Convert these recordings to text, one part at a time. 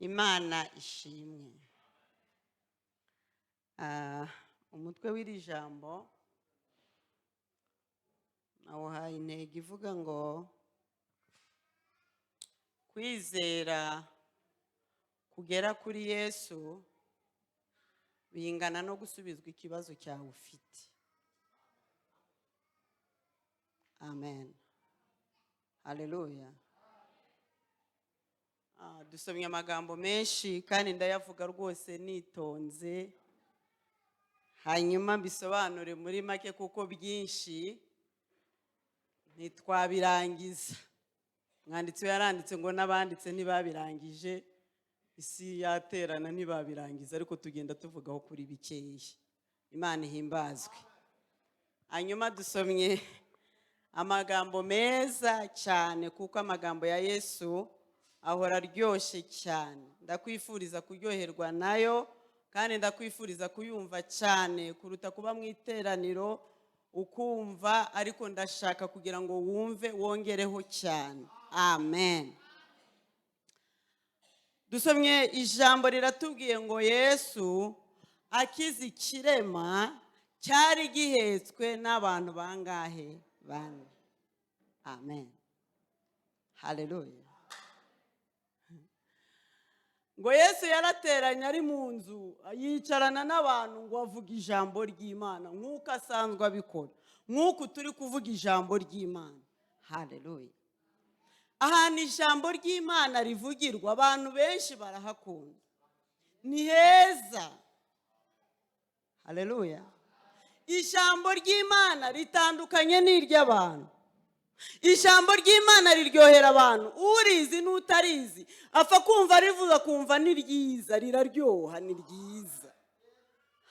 Imana ishimwe. Umutwe w'iri jambo nawuhaye intego ivuga ngo kwizera kugera kuri Yesu bingana no gusubizwa ikibazo cyawe ufite. Amen. Haleluya. Dusomye amagambo menshi kandi ndayavuga rwose nitonze, hanyuma mbisobanure muri make kuko byinshi ntitwabirangiza. Mwanditsi yaranditse ngo n'abanditse ntibabirangije, isi yaterana ntibabirangiza, ariko tugenda tuvugaho kuri bikeya. Imana ihimbazwe. Hanyuma dusomye amagambo meza cyane kuko amagambo ya Yesu ahora aryoshye cyane. Ndakwifuriza kuryoherwa nayo kandi ndakwifuriza kuyumva cyane kuruta kuba mu iteraniro ukumva, ariko ndashaka kugira ngo wumve wongereho cyane. Amen. Dusomye ijambo riratubwiye ngo Yesu akiza ikirema cyari gihetswe n'abantu bangahe? Bane. Amen. Haleluya. Ngo Yesu yarateranye ari mu nzu yicarana n'abantu ngo avuga ijambo ry'Imana nk'uko asanzwe abikora, nk'uko turi kuvuga ijambo ry'Imana. Haleluya. Ahantu ijambo ry'Imana rivugirwa abantu benshi barahakunda, ni heza. Haleluya. Ijambo ry'Imana ritandukanye n'iry'abantu. Ijambo ry'Imana riryohera abantu, urizi n'utarizi apfa kumva rivuga kumva ni ryiza, riraryoha, ni ryiza.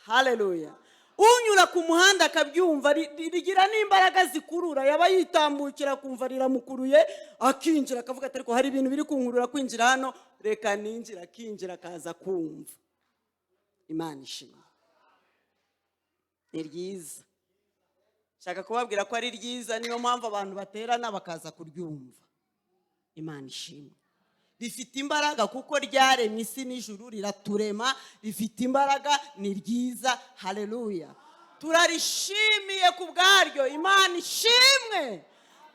Haleluya. Unyura ku muhanda akabyumva, rigira n'imbaraga zikurura, yaba yitambukira kumva riramukuruye akinjira akavuga ati ariko hari ibintu biri kunkurura kwinjira hano, reka ninjira, akinjira akaza kumva. Imana ishimwe. Ni ryiza. Shaka kubabwira ko ari ryiza, niyo mpamvu abantu baterana bakaza kuryumva. Imana ishimwe. Rifite imbaraga kuko ryaremye isi n'ijuru, riraturema, rifite imbaraga, ni ryiza. Haleluya. Turarishimiye ku bwaryo. Imana ishimwe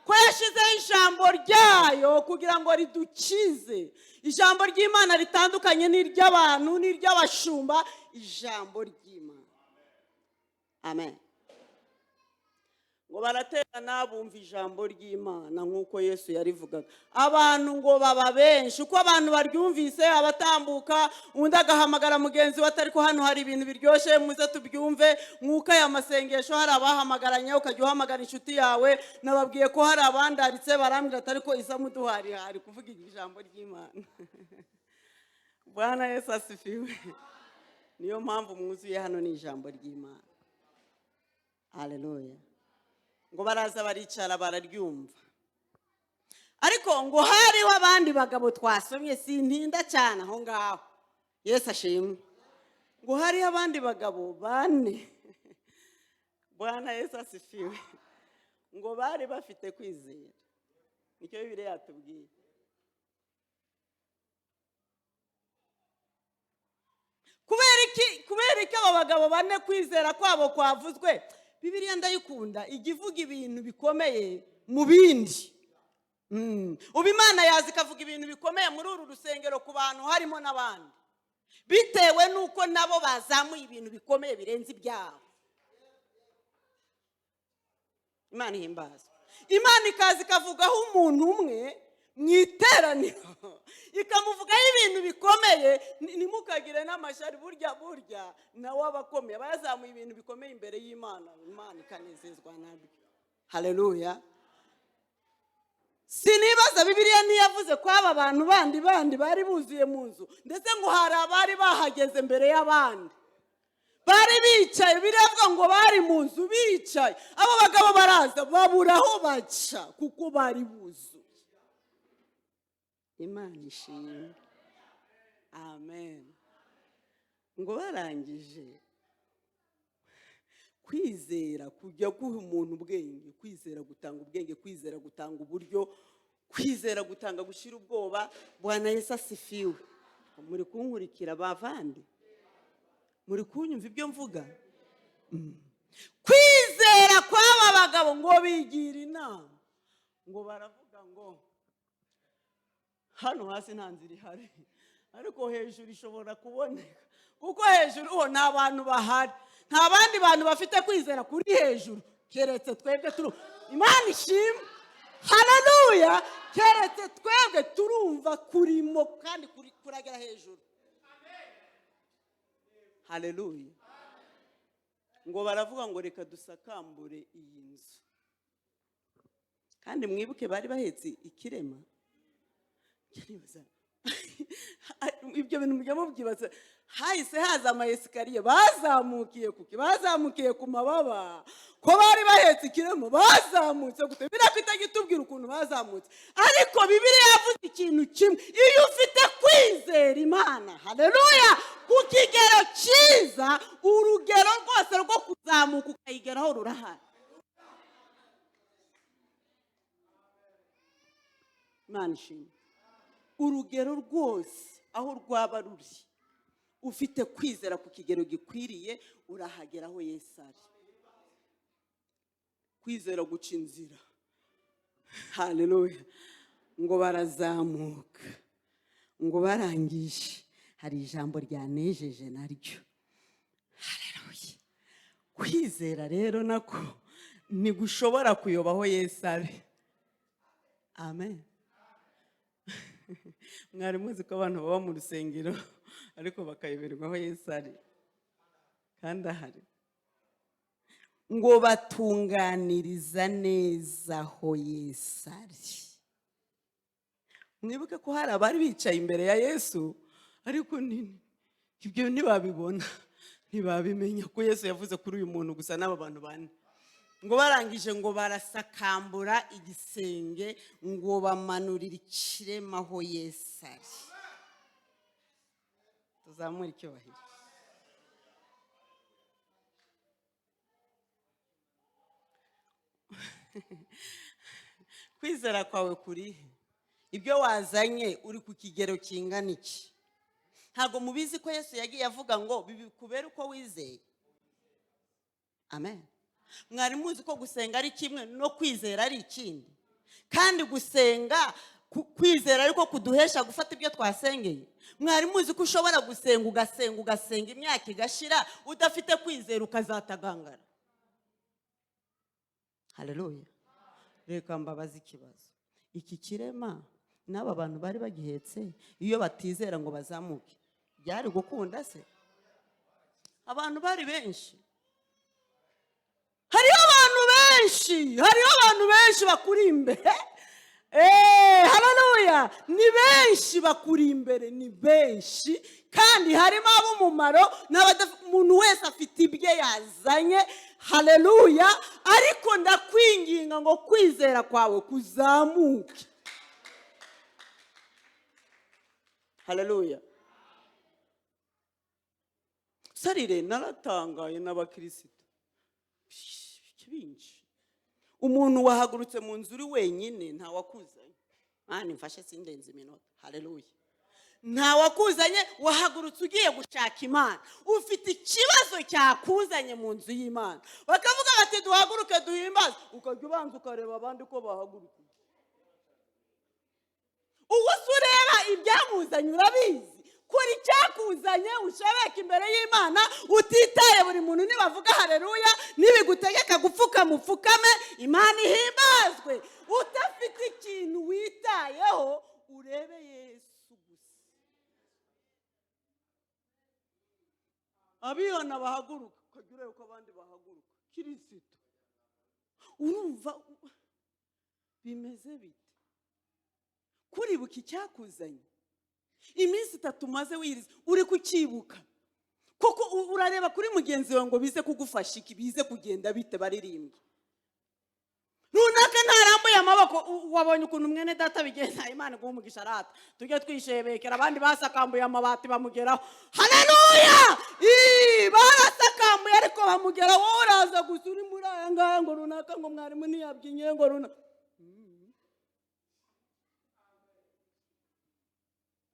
ko yashyizeho ijambo ryayo kugira ngo ridukize. Ijambo ry'Imana ritandukanye n'iry'abantu n'iry'abashumba, ijambo ry'Imana. Amen. Ngo baraterana bumva ijambo ry'Imana nk'uko Yesu yarivugaga. Abantu ngo baba benshi, uko abantu baryumvise abatambuka, undi agahamagara mugenzi we atari ko hano hari ibintu biryoshye muze tubyumve. Nk'uko aya masengesho hari abahamagaranye ukajya uhamagara inshuti yawe. Nababwiye ko hari abandaritse barambwira atari ko isa muduhari hari kuvuga ijambo ry'Imana. Bwana Yesu asifiwe. Niyo mpamvu mwuzuye hano ni ijambo ry'Imana. Haleluya. Ngo baraza baricara bararyumva. Ariko ngo hariho abandi bagabo twasomye, sintinda cyane aho ngaho. Yesu ashimwe. Ngo hariho abandi bagabo bane. Bwana Yesu asifiwe. Ngo bari bafite kwizera. Nicyo Bibiliya yatubwiye. Kubera iki abo bagabo bane kwizera kwabo kwavuzwe? Bibiliya ndayikunda, igivuga ibintu bikomeye mu bindi. Ubu Imana yazi ikavuga ibintu bikomeye muri uru rusengero ku bantu harimo n'abandi, bitewe n'uko nabo bazamuye ibintu bikomeye birenze ibyabo. Imana ihimbaza. Imana ikazi ikavugaho umuntu umwe mu iteraniro, ikamuvugaho ibintu bikomeye. Nimukagire n'amashari, burya nawe abakomeye bazamuye ibintu bikomeye imbere y'Imana, Imana ikanezezwa nabyo. Haleluya. Sinibaza Bibiliya ntiyavuze ko aba bantu bandi bari buzuye mu nzu, ndetse ngo hari abari bahageze mbere y'abandi, bari bicaye. Biravuga ngo bari mu nzu bicaye. Abo bagabo baraza babura aho baca kuko bari buzuye. Imana ishimwe. Amen. Ngo barangije kwizera kujya guha umuntu ubwenge, kwizera gutanga ubwenge, kwizera gutanga uburyo, kwizera gutanga gushira ubwoba. Bwana Yesu asifiwe. muri kunkurikira bavandi, muri kunyumva ibyo mvuga. Kwizera kw'aba bagabo ngo bigira inama, ngo baravuga ngo hano hasi nta nzira ihari, ariko hejuru ishobora kuboneka, kuko hejuru ho nta bantu bahari, nta bandi bantu bafite kwizera kuri hejuru keretse twebwe turu. Imana ishimwe, haleluya. Keretse twebwe turumva kurimo kandi kuragera hejuru. Haleluya. Ngo baravuga ngo reka dusakambure iyi nzu, kandi mwibuke bari bahetse ikirema. Ibyo bintu mujya mubyibaza. Hahise haza ama esikariye, bazamukiye ku mababa, ko bari bahetse ikirema bazamutse gute. Birafite gitubwira ukuntu bazamutse, ariko Bibiliya yavuze ikintu kimwe: iyo ufite kwizera Imana, haleluya, ku kigero cyiza, urugero rwose rwo kuzamuka ukayigeraho rurahari. Imana ishimwe. Urugero rwose aho rwaba ruri, ufite kwizera ku kigero gikwiriye, urahageraho Yesu ari. Kwizera guca inzira. Haleluya. Ngo barazamuka, ngo barangije, hari ijambo ryanejeje naryo. Haleluya. Kwizera rero nako ntigushobora kuyobaho Yesu ari. Amen. Mwari muzi ko abantu baba mu rusengero ariko bakayoberwaho Yesu ari kandi ahari. Ngo batunganiriza neza aho Yesu ari. Mwibuke ko hari abari bicaye imbere ya Yesu, ariko ibyo ntibabibona, ntibabimenya ko Yesu yavuze kuri uyu muntu gusa n'aba bantu bane. Ngo barangije ngo barasakambura igisenge, ngo bamanurira ikirema aho Yesu ari. Tuzamure icyubahiro. Kwizera kwawe kuri ibyo wazanye uri ku kigero kingana iki? Ntabwo mubizi ko Yesu yagiye avuga ngo bibikubera uko wizeye. Amen. Mwari muzi ko gusenga ari kimwe no kwizera ari ikindi, kandi gusenga kwizera ariko kuduhesha gufata ibyo twasengeye. Mwari muzi ko ushobora ugasenga imyaka igashira udafite kwizera ukazatagangara. Haleluya. Reka mbabaze ikibazo. Iki kirema n'aba bantu bari bagihetse, iyo batizera ngo bazamuke, byari gukunda se? Abantu bari benshi, hariho abantu benshi bakuri imbere. Haleluya. Ni benshi bakuri imbere, ni benshi, kandi harimo ab'umumaro umuntu wese afite ibye yazanye. Haleluya. Ariko ndakwinginga ngo kwizera kwawe kuzamuke. Haleluya. Sarire naratangaye n'abakirisitu benshi. Umuntu wahagurutse mu nzu uri wenyine, nta wakuzanye. Mani mfashe sindenze iminota. Haleluya. Nta wakuzanye, wahagurutse ugiye gushaka Imana. Ufite ikibazo cyakuzanye mu nzu y'Imana. Bakavuga bati duhaguruke duhimbaze, ukajya ubanza ukareba abandi ko bahaguruka. Uwo sureba ibyamuzanye urabizi. Kuri cyakuzanye ushobeka imbere y'Imana, utitaye buri muntu nibavuga haleluya, nibigutegeka gupfuka mupfukame, Imana ihimbazwe. Utafite ikintu witayeho, urebe Yesu gusa. Abihana bahaguruka, ukajya ureba uko abandi bahaguruka. Kirisitu, urumva bimeze bite? Kuribuka icyakuzanye, iminsi 3 maze wiriza uri kukibuka, kuko urareba kuri mugenzi wawe ngo bize kugufasha iki, bize kugenda bite baririmbye runaka ntarambuye amaboko. Wabonye ukuntu mwene data bigenza, Imana guha umugisha rata, tujye twishebekera. Abandi basakambuye amabati bamugeraho. Haleluya. Barasakambuye ariko bamugeraho. Wowe uraza gusa uri muri aya ngaya ngo runaka ngo mwarimu ntiyabyinnye ngo runaka.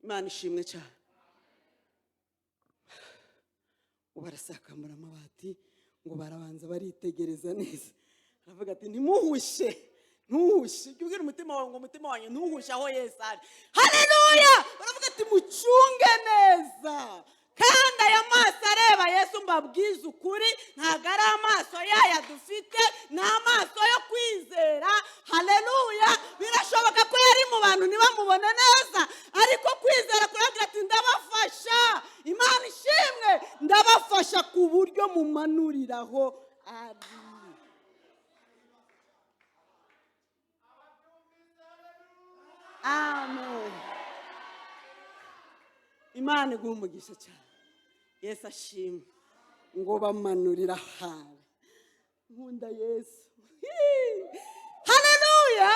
Imana ishimwe cyane. barasakamura amabati ngo barabanza baritegereza neza. Aravuga ati ntimuhushe, ntuhushe. Jya ubwira umutima wawe ngo umutima wanjye ntuhushe aho Yesu ari. Haleluya! Baravuga ati mucunge neza. Kandi aya maso areba Yesu, mbabwiza ukuri, ntabwo ari amaso yaya dufite, ni amaso yo kwizera. Haleluya! Birashoboka ko yari mu bantu ntibamubone neza, ariko kwizera kuragira ati ndabafasha. Imana ishimwe, ndabafasha ku buryo mumanuriraho ari. Amen. Imana iguha umugisha cyane. Yesu ashimwe. Ngo bamanurira hawe. Nkunda Yesu. Haleluya!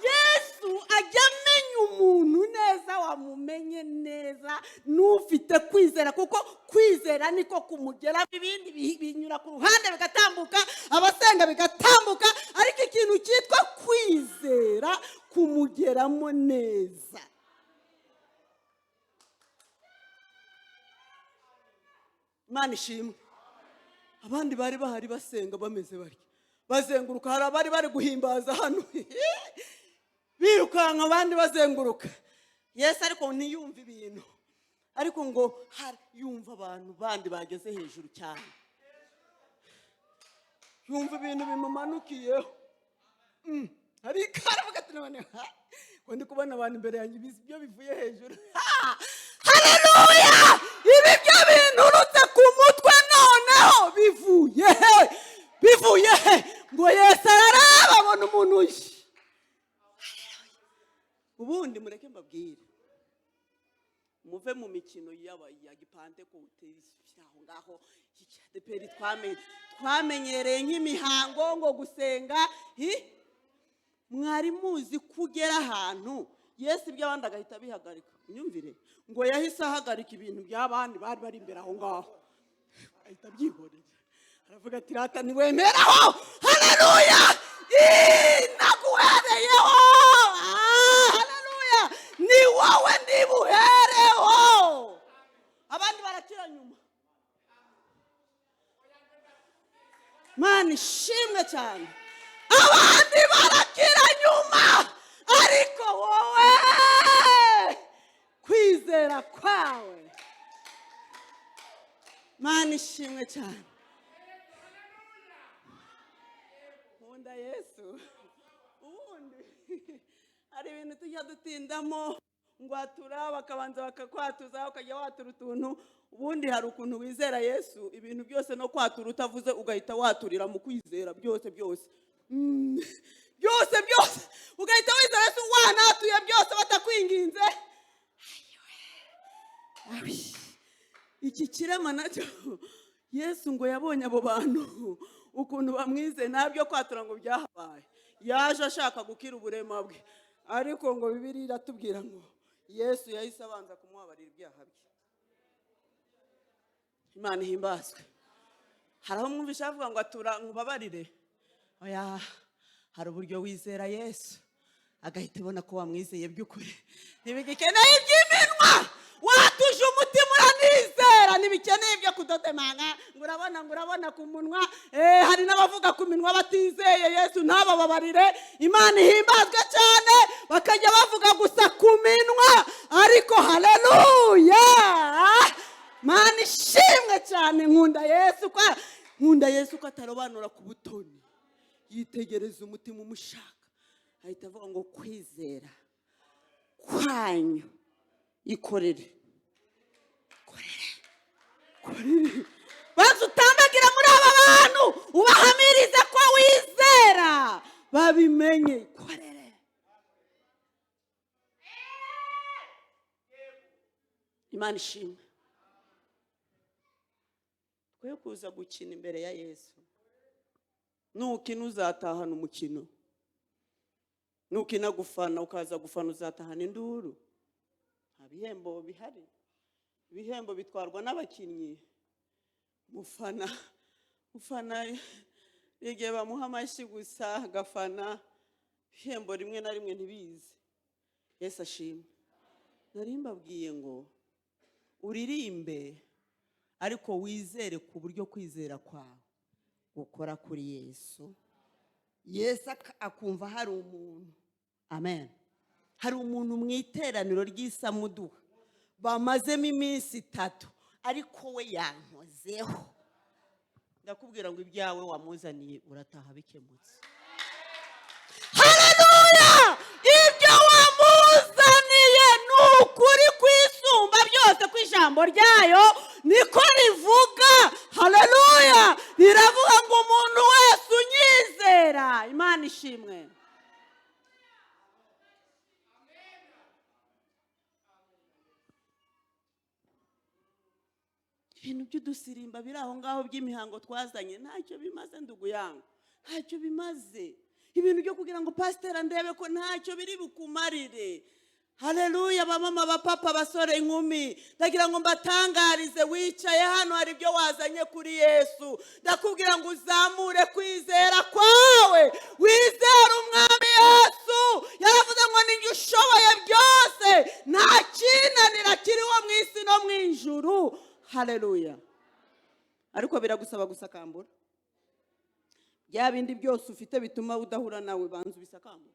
Yesu ajya amenya umuntu neza, wamumenye neza n'ufite kwizera, kuko kwizera niko kumugera. Ibindi binyura ku ruhande bigatambuka, abasenga bigatambuka, ariko ikintu cyitwa kwizera kumugeramo neza. Imana ishimwe. Abandi bari bahari basenga bameze barya, bazenguruka. Hari abari bari guhimbaza hano birukanka, abandi bazenguruka. Yesu ariko ntiyumva ibintu, ariko ngo yumva abantu bandi bageze hejuru cyane, yumva ibintu bimumanukiyeho. Ariko aravuga ati none ngo ndi kubona abantu imbere yanjye ibyo bivuye hejuru. Haleluya! Ibi byo binturutse ku mutwe noneho bivuye he? Bivuye he? Ngo Yesu araraba abona umuntu uje. Ubundi mureke mbabwire, muve mu mikino ya gipantekote aho ngaho y'Adeperi twamenyereye nk'imihango ngo gusenga. Mwari muzi kugera ahantu Yesu iby'abandi agahita bihagarika. Unyumvire, ngo yahise ahagarika ibintu by'abandi bari bari imbere aho ngaho, ahita byihorera. Aravuga ati rata niwemeraho. Haleluya! Naguhereyeho. Haleluya! Ni wowe ndibuhereho. Abandi barakira nyuma. Mana ishimwe cyane. Abandi barakira nyuma, ariko wowe kwizera kwawe. Mana ishimwe cyane. Nkunda Yesu. Ubundi hari ibintu tujya dutindamo, ngo atura bakabanza bakakwatuza, ukajya watura utuntu. Ubundi hari ukuntu wizera Yesu, ibintu byose no kwatura utavuze ugahita waturira mu kwizera byose byose. Byose ugahita wizera Yesu, wanatuye byose batakwinginze. Iki kirema nacyo Yesu ngo yabonye abo bantu ukuntu bamwize, nabyo kwatura ngo byahabaye. Yaje ashaka gukira uburema bwe, ariko ngo Bibiliya iratubwira ngo Yesu yahise abanza kumubabarira ibyaha bye. Imana ihimbazwe. Hari aho mwumvisha avuga ngo atura ngubabarire. Oya, hari uburyo wizera Yesu agahita ibona ko wamwizeye by'ukuri. Ntibigikeneye iby'iminwa, watuje umutima uranizera. Ntibikeneye ibyo kudodemanga ngo urabona ku munwa. Hari n'abavuga ku minwa batizeye Yesu, ntabababarire. Imana ihimbazwe cyane, bakajya bavuga gusa ku minwa, ariko haleluya! Mana ishimwe cyane. Nkunda Yesu ko atarobanura ku butoni, yitegereza umutima umushaka, ahita avuga ngo kwizera kwanyu ikorere. Baza utambagira muri aba bantu, ubahamirize ko wizera, babimenye. Ikorere. Imana ishimwe. Twe kuza gukina imbere ya Yesu. Nukina uzatahana umukino, nukina gufana ukaza gufana uzatahana induru. Nta bihembo bihari. Ibihembo bitwarwa n'abakinnyi. Mufana igihe bamuha amashyi gusa agafana, ibihembo rimwe na rimwe ntibize. Yesu ashimwe. Nari mbabwiye ngo uririmbe, ariko wizere ku buryo kwizera kwawe gukora kuri Yesu. Yesu akumva hari umuntu, amen, hari umuntu mu iteraniro ry'isamuduha bamazemo iminsi 3 ariko we yankozeho. Ndakubwira ngo ibyawe wamuzaniye urataha bikemutse. Haleluya! Ibyo wamuzaniye n'ukuri kwisumba byose kw'ijambo ryayo niko rivuga. Haleluya! Riravuga ngo umuntu wese unyizera, Imana ishimwe. Ibintu by'udusirimba biri aho ngaho by'imihango twazanye ntacyo bimaze, nduguyanga, ntacyo bimaze. Ibintu byo kugira ngo pasiteri ndebe ko ntacyo biri bukumarire. Haleluya! Bamama, bapapa, basore, inkumi, ndagira ngo mbatangarize, wicaye hano hari ibyo wazanye kuri Yesu. Ndakubwira ngo uzamure kwizera kwawe, wizere umwami Yesu. Yaravuze ngo ninjye ushoboye byose, nta kinanira kiriho mu isi no mu ijuru. Haleluya! Ariko biragusaba gusakambura bya bindi byose ufite bituma udahura nawe. Banza ubisakambura,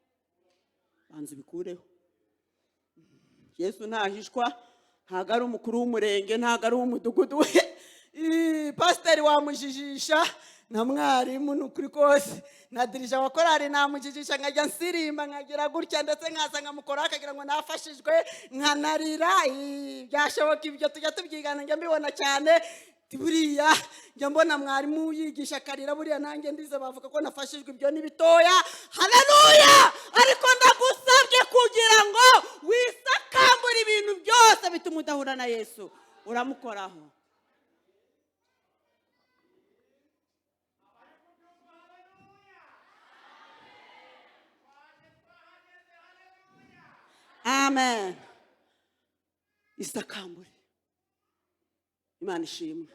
banza ubikureho. Yesu ntahishwa, ntago ari umukuru w'umurenge, ntago ari umudugudu we. Pasiteri wamujijisha, na mwarimu n'ukuri kose, na dirija wa korari namujijisha, nkajya nsirimba nkagira gutya, ndetse nkaza nkamukora akagira ngo nafashijwe, nkanarira. Byashoboka ibyo tujya tubyigana, njya mbibona cyane. Buriya njya mbona mwarimu yigisha akarira, buriya nanjye ndize bavuga ko nafashijwe. Ibyo ni bitoya. Haleluya! Ariko ndagusabye kugira ngo wisakambure ibintu byose bituma udahura na Yesu, uramukoraho. Amen. Isakambure. Imana ishimwe.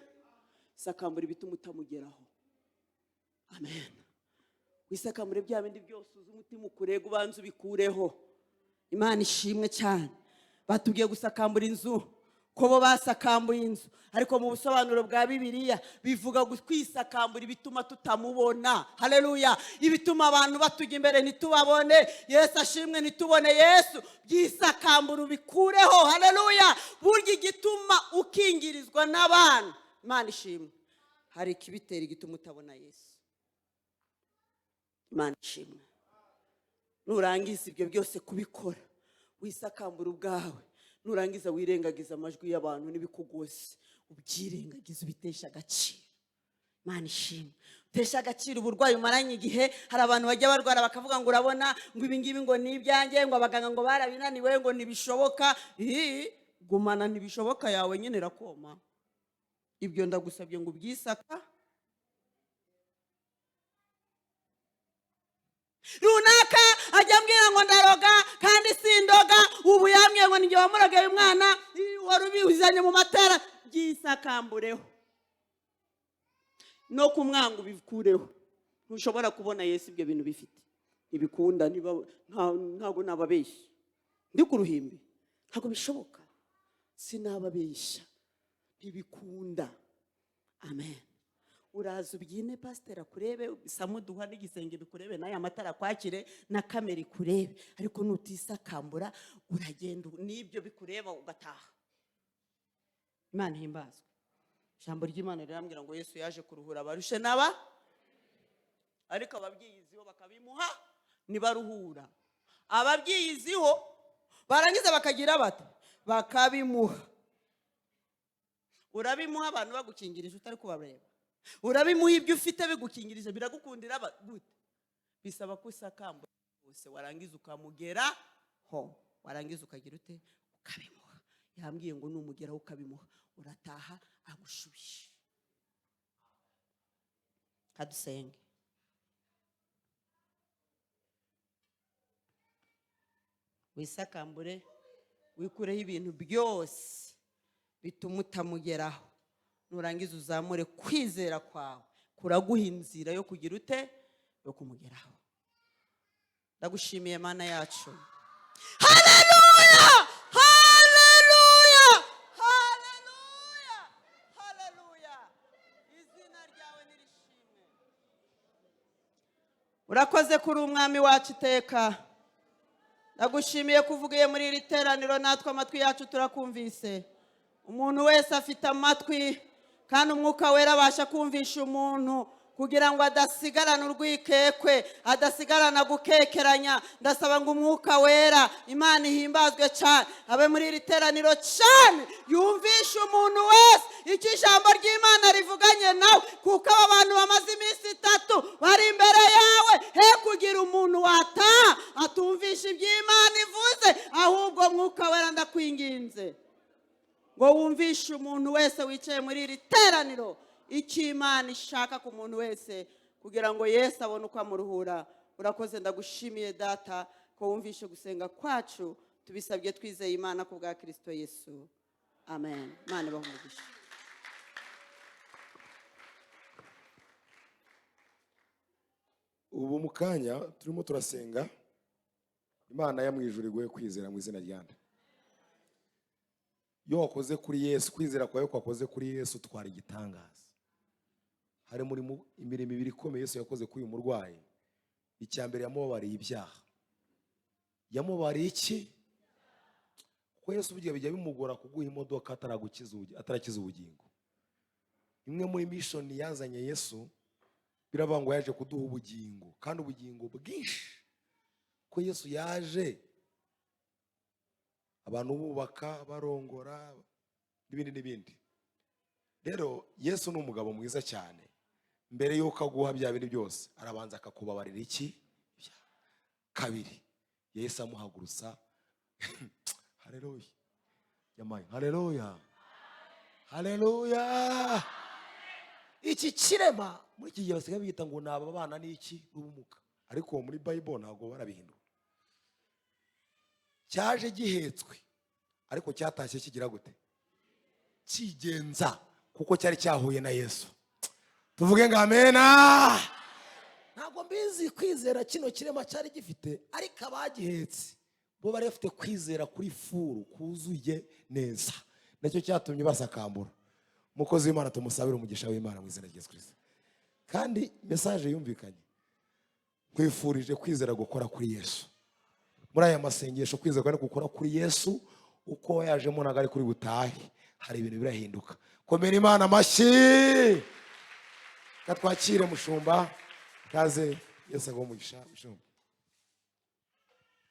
Isakambure bituma utamugeraho. Amen. Wisakambure bya bindi byose uzi umutima ukurega, ubanza ubikureho. Imana ishimwe cyane. Batubwiye gusakambura inzu, ko bo basakambuye inzu, ariko mu busobanuro bwa Bibiliya bivuga kwisakambura ibituma tutamubona. Haleluya! Ibituma abantu batujya imbere ntitubabone. Yesu ashimwe, ntitubone Yesu. Byisakambura ubikureho. Haleluya! Burya igituma ukingirizwa n'abantu, Imana ishimwe, hari ikibitera igituma utabona Yesu. Imana ishimwe. Nurangiza ibyo byose kubikora, wisakambura ubwawe, nurangiza wirengagiza amajwi y'abantu n'ibikugose, ubyirengagiza, ubitesha agaciro. Imana ishimwe. Utesha agaciro uburwayi umaranye igihe. Hari abantu bajya barwara bakavuga ngo urabona ngo ibi ngibi ngo ni ibyanjye, ngo abaganga ngo barabinaniwe, ngo ntibishoboka. Gumana ntibishoboka yawe nyine irakoma. Ibyo ndagusabye ngo ubyisaka. Runaka ajya ambwira ngo ndaroga kandi sindoga, ubu yambwiye ngo ninjye wamurogeye umwana, wari ubizanye mu matara. Byisakambureho no kumwanga ubikureho. Ntushobora kubona Yesu ibyo bintu bifite. Ibikunda ntago nababeshya, ndi ku ruhimbi, ntago bishoboka, sinababeshya, ntibikunda. Amen. Uraza ubyine, pasiteri akurebe, samuduha n'igisenge bikurebe, n'aya matara kwakire, na kamera ikurebe, ariko nutisakambura uragenda n'ibyo bikureba ugataha. Imana himbazwe. Ijambo ry'Imana rirambwira ngo Yesu yaje kuruhura abarushe n'aba, ariko ababyiyiziho bakabimuha nibaruhura. Ababyiyiziho barangiza bakagira bati bakabimuha. Urabimuha abantu bagukingirije utari kubareba. Urabimuha ibyo ufite bigukingirije, biragukundira gute? Bisaba ko usakambura bose, warangiza ukamugeraho, warangiza ukagira ute, ukabimuha. Yambwiye ngo numugeraho ukabimuha, urataha agushubije. Kadusenge. Wisakambure, wikureho ibintu byose bituma utamugeraho. Nurangiza uzamure kwizera kwawe, kuraguha inzira yo kugira ute, yo kumugeraho. Ndagushimiye Mana yacu. Haleluya! Haleluya! Haleluya! Haleluya! urakoze kuri umwami wacu iteka. Ndagushimiye kuvugiye muri iri teraniro, natwe amatwi yacu turakumvise. Umuntu wese afite amatwi, kandi umwuka wera abasha kumvisha umuntu kugira ngo adasigarana urwikekwe, adasigarana gukekeranya. Ndasaba ngo umwuka wera, Imana ihimbazwe cyane, abe muri iri teraniro cyane, yumvishe umuntu wese icyo ijambo ry'Imana rivuganye nawe, kuko aba bantu bamaze iminsi 3 bari imbere yawe. He kugira umuntu wataha atumvisha iby'Imana ivuze, ahubwo mwuka wera ndakwinginze ngo wumvishe umuntu wese wicaye muri iri teraniro icyo Imana ishaka ku muntu wese, kugira ngo Yesu abone uko amuruhura. Urakoze, ndagushimiye data ko wumvishe gusenga kwacu, tubisabye twizeye Imana ku bwa Kristo Yesu, amen. Imana ibahumugishe. Ubu mu kanya turimo turasenga, Imana yamwijuru iguhe kwizera mu izina ryande. Iyo wakoze kuri Yesu, kwizera kwawe kwakoze kuri Yesu twara igitangaza. Hari muri imirimo ibiri ikomeye Yesu yakoze kuri uyu murwayi. Icyambere, yamubabariye ibyaha. Yamubariye iki? Kuko Yesu bijya bimugora kuguha imodoka atarakiza ubugingo. Imwe muri mission yazanye Yesu, birabangwa yaje kuduha ubugingo, kandi ubugingo bwinshi. Ko Yesu yaje abantu bubaka, barongora, n'ibindi. Rero Yesu ni umugabo mwiza cyane. Mbere yuko aguha bya bintu byose, arabanza akakubabarira iki? Kabiri, Yesu amuhagurutsa. Haleluya. Yamaye. Haleluya. Haleluya. Iki kirema muri iki gihe basigaye bita ngo ni aba bana n'iki? N'ubumuga. Ariko muri Bible ntabwo barabihindura. Cyaje gihetswe, ariko cyatashye kigira gute? Kigenza, kuko cyari cyahuye na Yesu. Tuvuge ngo amena. Ntabwo mbizi kwizera kino kirema cyari gifite, ariko abagihetse bo bari bafite kwizera kuri furu kuzuye neza. Nacyo cyatumye basakambura. Mukozi w'Imana tumusabira umugisha w'Imana mu izina rya Yesu Kristo. Kandi message yumvikanye. Kwifurije kwizera gukora kuri Yesu. Muri aya masengesho kwizera kwari gukora kuri Yesu, uko yajemo nagari kuri butahi, hari ibintu birahinduka. Komera Imana amashyi. Katwakire mushumba, kaze Yesu agumugisha mushumba.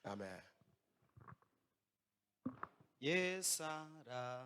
Amen. Yes, Sarah.